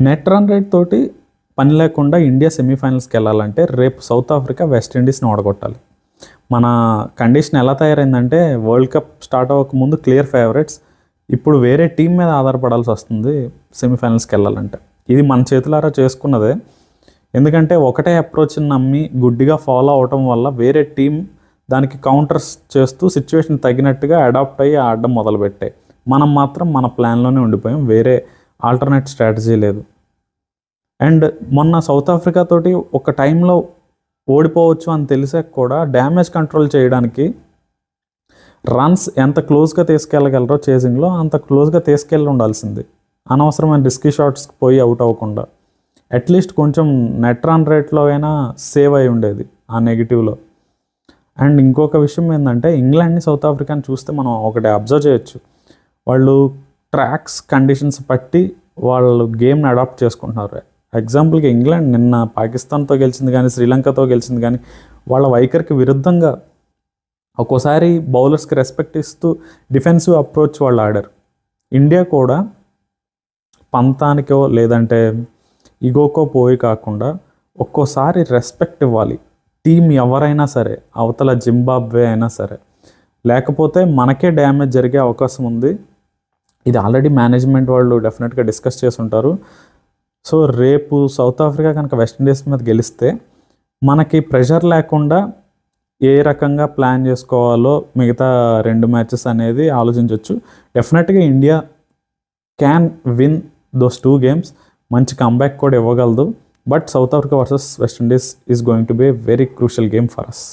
Net run rate తోటి పని లేకుండా ఇండియా సెమీఫైనల్స్కి వెళ్ళాలంటే రేపు సౌత్ ఆఫ్రికా వెస్టిండీస్ని ఓడగొట్టాలి. మన కండిషన్ ఎలా తయారైందంటే వరల్డ్ కప్ స్టార్ట్ అవ్వకముందు క్లియర్ ఫేవరెట్స్, ఇప్పుడు వేరే టీం మీద ఆధారపడాల్సి వస్తుంది సెమీఫైనల్స్కి వెళ్ళాలంటే. ఇది మన చేతులారా చేసుకున్నదే. ఎందుకంటే ఒకటే అప్రోచ్ని నమ్మి గుడ్డిగా ఫాలో అవటం వల్ల వేరే టీం దానికి కౌంటర్స్ చేస్తూ సిచ్యువేషన్ తగినట్టుగా అడాప్ట్ అయ్యి ఆడడం మొదలుపెట్టాయి. మనం మాత్రం మన ప్లాన్లోనే ఉండిపోయాం, వేరే ఆల్టర్నేట్ స్ట్రాటజీ లేదు. అండ్ మొన్న సౌత్ ఆఫ్రికా తోటి ఒక టైంలో ఓడిపోవచ్చు అని తెలిసాక కూడా డ్యామేజ్ కంట్రోల్ చేయడానికి రన్స్ ఎంత క్లోజ్గా తీసుకెళ్ళగలరో చేసింగ్లో అంత క్లోజ్గా తీసుకెళ్ళి ఉండాల్సింది. అనవసరమైన రిస్కీ షాట్స్కి పోయి అవుట్ అవ్వకుండా అట్లీస్ట్ కొంచెం నెట్ రన్ రేట్లో అయినా సేవ్ అయి ఉండేది ఆ నెగిటివ్లో. అండ్ ఇంకొక విషయం ఏంటంటే ఇంగ్లాండ్ని సౌత్ ఆఫ్రికాని చూస్తే మనం ఒకటి అబ్జర్వ్ చేయొచ్చు. వాళ్ళు ట్రాక్స్ కండిషన్స్ బట్టి వాళ్ళు గేమ్ని అడాప్ట్ చేసుకుంటున్నారు. ఎగ్జాంపుల్గా ఇంగ్లాండ్ నిన్న పాకిస్తాన్తో గెలిచింది కానీ శ్రీలంకతో గెలిచింది కానీ వాళ్ళ వైఖరికి విరుద్ధంగా ఒక్కోసారి బౌలర్స్కి రెస్పెక్ట్ ఇస్తూ డిఫెన్సివ్ అప్రోచ్ వాళ్ళు ఆడారు. ఇండియా కూడా పంతానికో లేదంటే ఈగోకో పోయి కాకుండా ఒక్కోసారి రెస్పెక్ట్ ఇవ్వాలి. టీం ఎవరైనా సరే, అవతల జింబాబ్వే అయినా సరే, లేకపోతే మనకే డ్యామేజ్ జరిగే అవకాశం ఉంది. ఇది ఆల్రెడీ మేనేజ్మెంట్ వాళ్ళు డెఫినెట్గా డిస్కస్ చేసి ఉంటారు. సో రేపు సౌత్ ఆఫ్రికా కనుక వెస్టిండీస్ మీద గెలిస్తే మనకి ప్రెషర్ లేకుండా ఏ రకంగా ప్లాన్ చేసుకోవాలో మిగతా 2 మ్యాచెస్ అనేది ఆలోచించవచ్చు. డెఫినెట్గా India can win those 2 games, మంచి కంబ్యాక్ కూడా ఇవ్వగలదు. But South Africa versus West Indies is going to be a very crucial game for us.